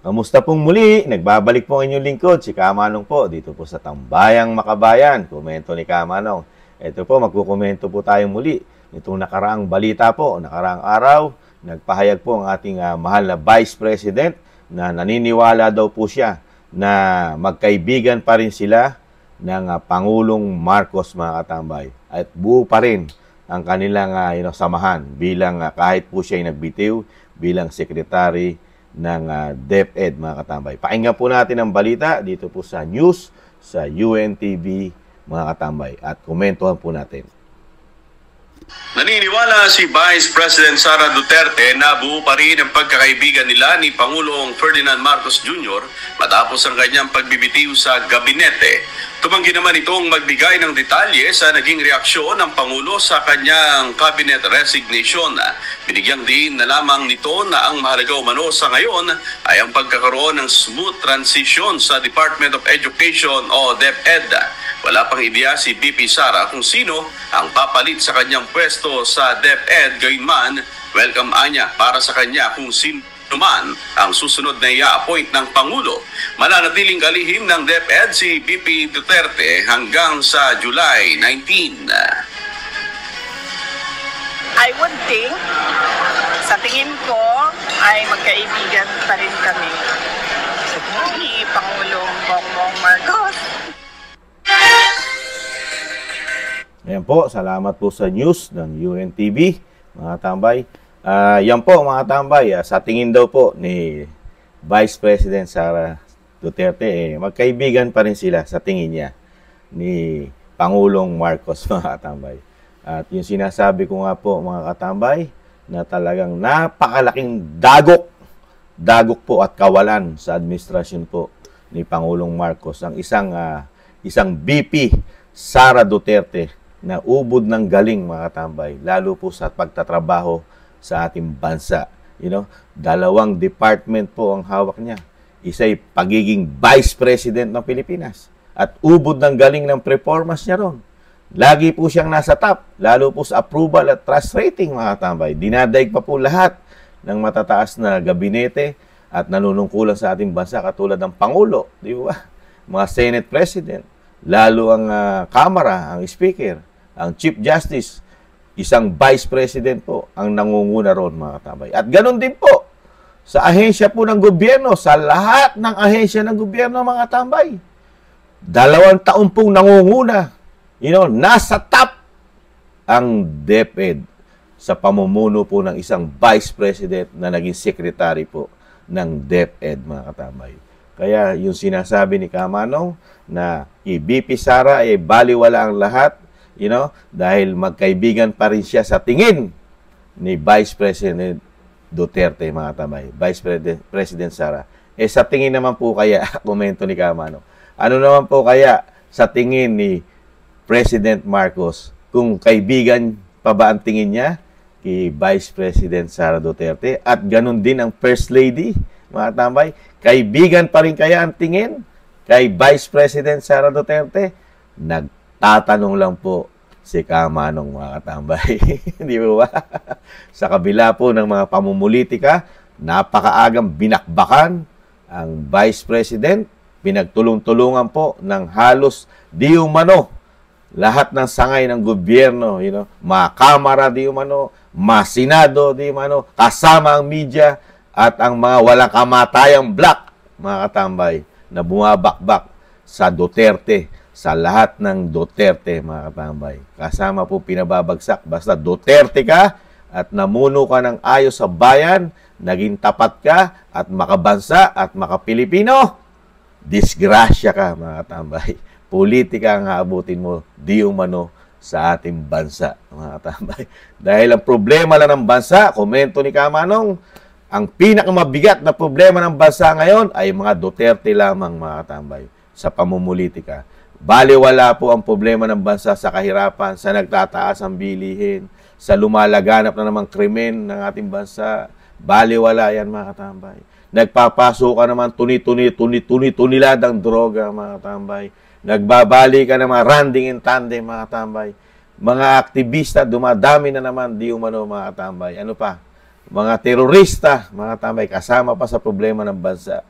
Kamusta pong muli? Nagbabalik po ang inyong lingkod, si Kamanong po, dito po sa Tambayang Makabayan. Komento ni Kamanong. Ito po, magkukomento po tayo muli. Itong nakaraang balita po, nakaraang araw, nagpahayag po ang ating mahal na Vice President na naniniwala daw po siya na magkaibigan pa rin sila ng Pangulong Marcos, mga katambay. At buo pa rin ang kanilang samahan bilang kahit po siya ay nagbitiw bilang Secretary ng DepEd, mga katambay. Pakinggan po natin ang balita dito po sa news sa UNTV, mga katambay, at komentuhan po natin. Naniniwala si Vice President Sara Duterte na buo pa rin ang pagkakaibigan nila ni Pangulong Ferdinand Marcos Jr. matapos ang kanyang pagbibitiw sa gabinete. Tumanggi naman itong magbigay ng detalye sa naging reaksyon ng Pangulo sa kanyang cabinet resignation. Binigyang din na lamang nito na ang mahalaga umano sa ngayon ay ang pagkakaroon ng smooth transition sa Department of Education o DepEd. Wala pang ideya si VP Sara kung sino ang papalit sa kanyang pwesto sa DepEd. Gayunman, welcome anya para sa kanya kung sino man ang susunod na i-appoint ng Pangulo. Mananatiling kalihim ng DepEd si VP Duterte hanggang sa July 19. I would think, sa tingin ko, ay magkaibigan pa rin kami ni Pangulong Bongbong Marcos. Ayan po, salamat po sa news ng UNTV, mga tambay. Yan po, mga tambay, sa tingin daw po ni Vice President Sara Duterte, magkaibigan pa rin sila sa tingin niya ni Pangulong Marcos, mga tambay. At yung sinasabi ko nga po, mga katambay, na talagang napakalaking dagok po at kawalan sa administrasyon po ni Pangulong Marcos, ang isang VP Sara Duterte na ubod ng galing, mga katambay, lalo po sa pagtatrabaho sa ating bansa. Dalawang department po ang hawak niya. Isa'y pagiging Vice President ng Pilipinas at ubod ng galing ng performance niya ron. Lagi po siyang nasa top, lalo po sa approval at trust rating, mga katambay. Dinadaig pa po lahat ng matataas na gabinete at nanunungkulan sa ating bansa katulad ng Pangulo, di ba? Mga Senate President, lalo ang Kamara, ang Speaker, ang Chief Justice, isang Vice President po ang nangunguna ron, mga katambay. At ganun din po sa ahensya po ng gobyerno, sa lahat ng ahensya ng gobyerno, mga katambay. 2 taon pong nangunguna, nasa top ang DepEd sa pamumuno po ng isang Vice President na naging Secretary po ng DepEd, mga katambay. Kaya yung sinasabi ni Kamanong na i-VP Sara baliwala ang lahat, dahil magkaibigan pa rin siya sa tingin ni Vice President Duterte, mga katambay. Vice President Sara. Sa tingin naman po kaya, komento ni Kamanong, ano naman po kaya sa tingin ni President Marcos, kung kaibigan pa ba ang tingin niya kay Vice President Sara Duterte? At ganun din ang First Lady, mga katambay. Kaibigan pa rin kaya ang tingin kay Vice President Sara Duterte? Nagtatanong lang po si Kamanong, mga katambay. Di ba? Sa kabila po ng mga pamumulitika, napakaagang binakbakan ang Vice President. Pinagtulong-tulungan po ng halos di umano lahat ng sangay ng gobyerno, mga Kamara di umano, mga Senado di umano, kasama ang media at ang mga walang kamatayang black, mga katambay, na bumabakbak sa Duterte, sa lahat ng Duterte, mga katambay. Kasama po pinababagsak. Basta Duterte ka at namuno ka ng ayos sa bayan, naging tapat ka at makabansa at makapilipino, disgrasya ka, mga katambay. Politika ang haabutin mo, di umano sa ating bansa, mga katambay. Dahil ang problema lang ng bansa, komento ni Kamanong, ang pinakamabigat na problema ng bansa ngayon ay mga Duterte lamang, mga katambay, sa pamumulitika. Baliwala po ang problema ng bansa sa kahirapan, sa nagtataas ang bilihin, sa lumalaganap na namang krimen ng ating bansa. Baliwala yan, mga katambay. Nagpapasok ka naman tuni-tuniladang droga, mga katambay. Nagbabali ka ng mga randing in tandem, mga katambay. Mga aktivista, dumadami na naman, di umano, mga katambay. Ano pa? mga terorista, mga tambay, kasama pa sa problema ng bansa.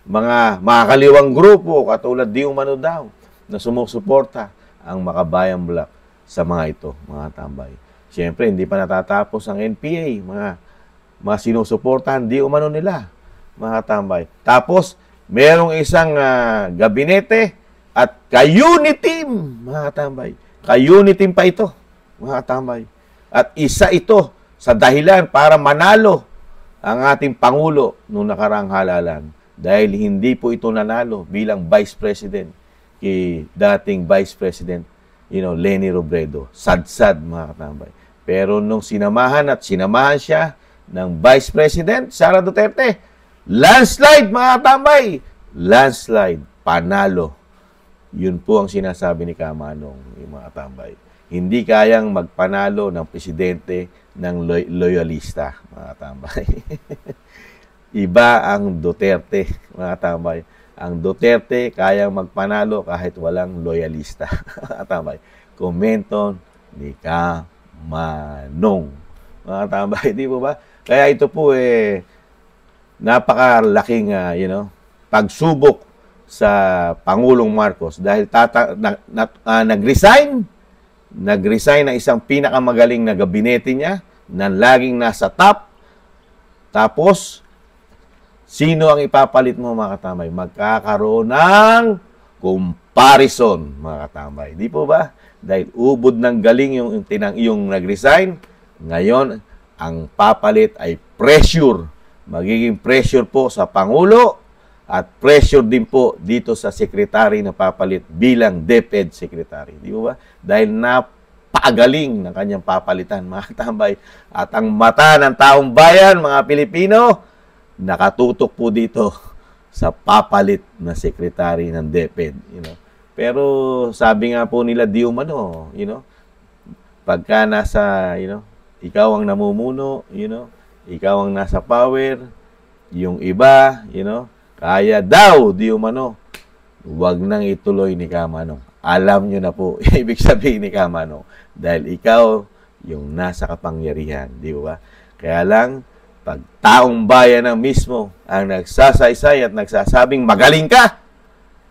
Mga makakaliwang grupo, katulad di umano daw, na sumusuporta ang Makabayan Black sa mga ito, mga tambay. Siyempre, hindi pa natatapos ang NPA, mga sinusuportahan, di umano nila, mga tambay. Tapos, merong isang gabinete at ka-unity team, mga tambay. Ka-unity team pa ito, mga tambay. At isa ito sa dahilan para manalo ang ating Pangulo noong nakaraang halalan. Dahil hindi po ito nanalo bilang Vice President kay dating Vice President, Leni Robredo. Sad-sad, mga katambay. Pero nung sinamahan siya ng Vice President Sara Duterte, landslide, mga katambay. Landslide, panalo. Yun po ang sinasabi ni Kamanong, mga katambay. Hindi kayang magpanalo ng presidente ng loyalista, mga katambay. Iba ang Duterte, mga katambay. Ang Duterte kayang magpanalo kahit walang loyalista. Katambay. Komento ni Kamanong. Mga katambay, di po ba? Kaya ito po napakalaking pagsubok sa Pangulong Marcos dahil nag-resign na isang pinakamagaling na gabinete niya na laging nasa top. Tapos, sino ang ipapalit mo, mga katambay? Magkakaroon ng comparison, mga katambay. Di po ba? Dahil ubod ng galing yung nag-resign, ngayon, ang papalit ay pressure. Magiging pressure po sa Pangulo at pressure din po dito sa sekretary na papalit bilang DepEd secretary. Di ba? Dahil napakagaling ng kanyang papalitan, mga katambay. At ang mata ng taong bayan, mga Pilipino, nakatutok po dito sa papalit na sekretary ng DepEd. Pero sabi nga po nila, di umano, pagka nasa, ikaw ang namumuno, ikaw ang nasa power, yung iba, kaya daw, di umano, huwag nang ituloy ni Kamanong. Alam nyo na po, ibig sabihin ni Kamanong, dahil ikaw yung nasa kapangyarihan, di ba? Kaya lang, pag taong bayan ang mismo ang nagsasaysay at nagsasabing magaling ka,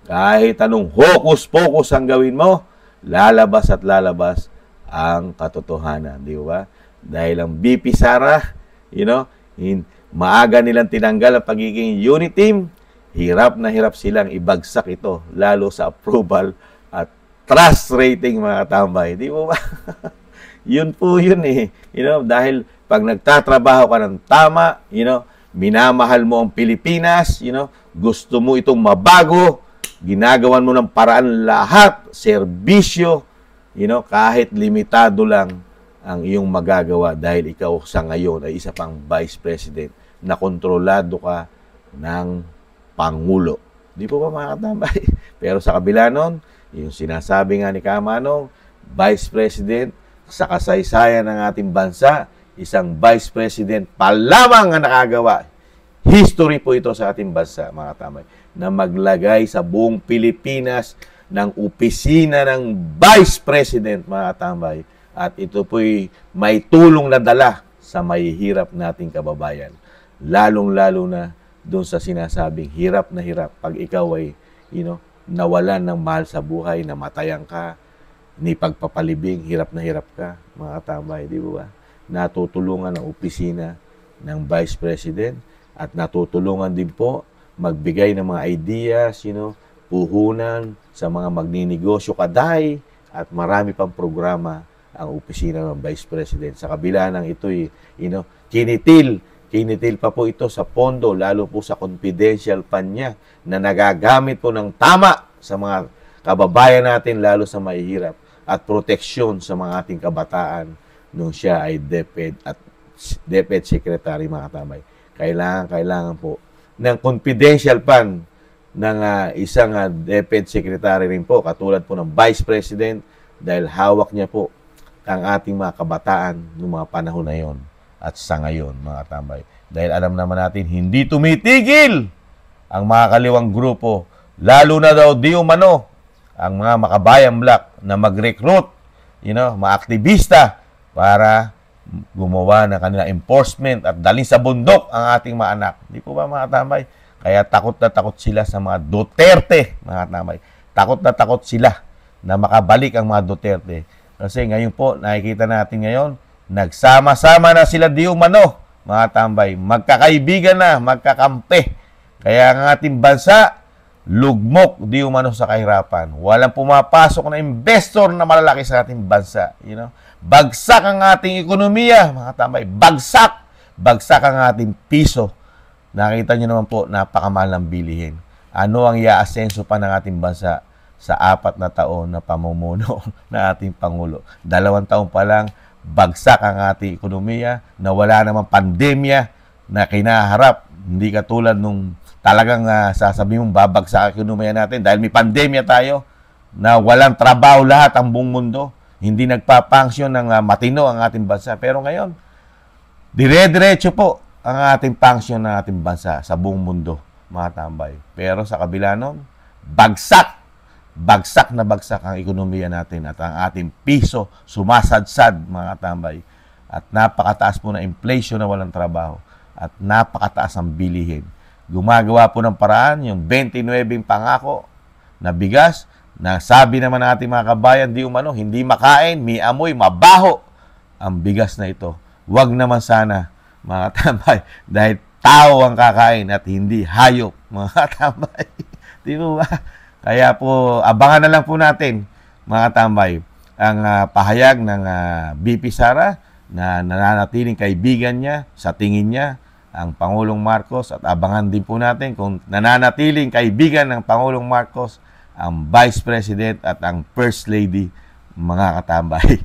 kahit anong hokus-pokus ang gawin mo, lalabas at lalabas ang katotohanan, di ba? Dahil ang BP Sara, maaga nilang tinanggal ang pagiging unit team, hirap na hirap silang ibagsak ito, lalo sa approval at trust rating, mga katambay. Di ba? Yun po yun dahil pag nagtatrabaho ka ng tama, minamahal mo ang Pilipinas, gusto mo itong mabago, ginagawan mo ng paraan lahat, serbisyo, kahit limitado lang ang iyong magagawa dahil ikaw sa ngayon ay isa pang Vice President na kontrolado ka ng Pangulo. Di po ba, mga katambay? Pero sa kabila nun, yung sinasabi nga ni Kamanong, Vice President sa kasaysayan ng ating bansa, isang Vice President pa lamang ang nakagawa. History po ito sa ating bansa, mga katambay, na maglagay sa buong Pilipinas ng opisina ng Vice President, mga katambay. At ito po'y may tulong na dala sa mahihirap nating kababayan. Lalong-lalo na doon sa sinasabing hirap na hirap. Pag ikaw ay, nawalan ng mahal sa buhay, namatayan ka, ni pagpapalibing, hirap na hirap ka, mga katambay, di ba? Natutulungan ang opisina ng Vice President at natutulungan din po magbigay ng mga ideas, puhunan sa mga magninegosyo kaday at marami pang programa ang opisina ng Vice President. Sa kabila ng ito'y, kinitil pa po ito sa pondo, lalo po sa confidential fund niya na nagagamit po ng tama sa mga kababayan natin, lalo sa mahihirap, at proteksyon sa mga ating kabataan nung siya ay DepEd Secretary, mga katambay. Kailangan po ng confidential fund ng isang DepEd Secretary rin po, katulad po ng Vice President, dahil hawak niya po ang ating mga kabataan noong mga panahon na yon at sa ngayon, mga katambay. Dahil alam naman natin, hindi tumitigil ang mga kaliwang grupo, lalo na daw di umano ang mga Makabayan Black na mag-recruit, mga aktivista para gumawa ng kanilang enforcement at dalhin sa bundok ang ating mga anak. Di po ba mga tambay? Kaya takot na takot sila sa mga Duterte, mga tambay. Takot na takot sila na makabalik ang mga Duterte. Kasi ngayon po, nakikita natin ngayon, nagsama-sama na sila di umano, mga tambay. Magkakaibigan na, magkakampi. Kaya ang ating bansa, lugmok di umano sa kahirapan. Walang pumapasok na investor na malalaki sa ating bansa. Bagsak ang ating ekonomiya, mga tambay. Bagsak. Bagsak ang ating piso. Nakita nyo naman po, napakamahal ng bilihin. Ano ang iaasenso pa ng ating bansa sa 4 na taon na pamumuno ng ating Pangulo? 2 taon pa lang, bagsak ang ating ekonomiya, na wala namang pandemya na kinaharap. Hindi katulad nung talagang sasabihin mong babagsak ang ekonomiya natin dahil may pandemya tayo na walang trabaho lahat ang buong mundo. Hindi nagpapangsyon ng matino ang ating bansa. Pero ngayon, dire-diretso po ang ating pangsyon ng ating bansa sa buong mundo, mga tambay. Pero sa kabila nun, bagsak na bagsak ang ekonomiya natin at ang ating piso sumasadsad, mga tambay. At napakataas po na inflation na walang trabaho at napakataas ang bilihin. Gumagawa po ng paraan yung 29 pangako na bigas na sabi naman ng ating mga kabayan, di umano, hindi makain, may amoy, mabaho ang bigas na ito. Huwag naman sana, mga tambay, dahil tao ang kakain at hindi hayop, mga tambay. Di ba? Kaya po, abangan na lang po natin, mga tambay, ang pahayag ng BP Sara na nananatiling kaibigan niya, sa tingin niya, ang Pangulong Marcos, at abangan din po natin kung nananatiling kaibigan ng Pangulong Marcos ang Vice President at ang First Lady, mga katambay.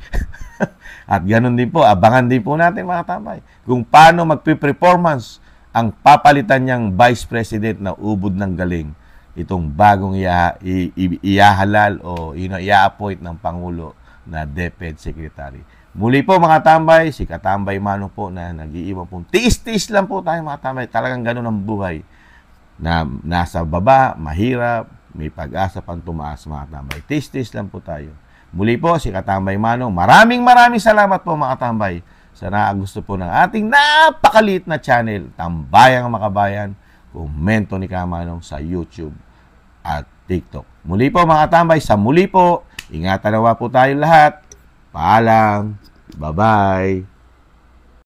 At ganun din po, abangan din po natin, mga katambay, kung paano magpe-performance ang papalitan niyang Vice President na ubod ng galing, itong bagong iahalal o ia-appoint ng Pangulo na DepEd Secretary. Muli po, mga tambay, si Katambay Mano po na nag-iiwan po. Tiis-tiis lang po tayo, mga tambay. Talagang ganun ang buhay. Na nasa baba, mahirap, may pag-asa pang tumaas, mga tambay. Tiis-tiis lang po tayo. Muli po, si Katambay Mano. Maraming salamat po, mga tambay, sa naagusto po ng ating napakaliit na channel, Tambayang Makabayan, Komento ni Kamanong sa YouTube at TikTok. Muli po, mga tambay, sa muli po, ingatan nawa po tayo lahat. Paalam. Bye-bye.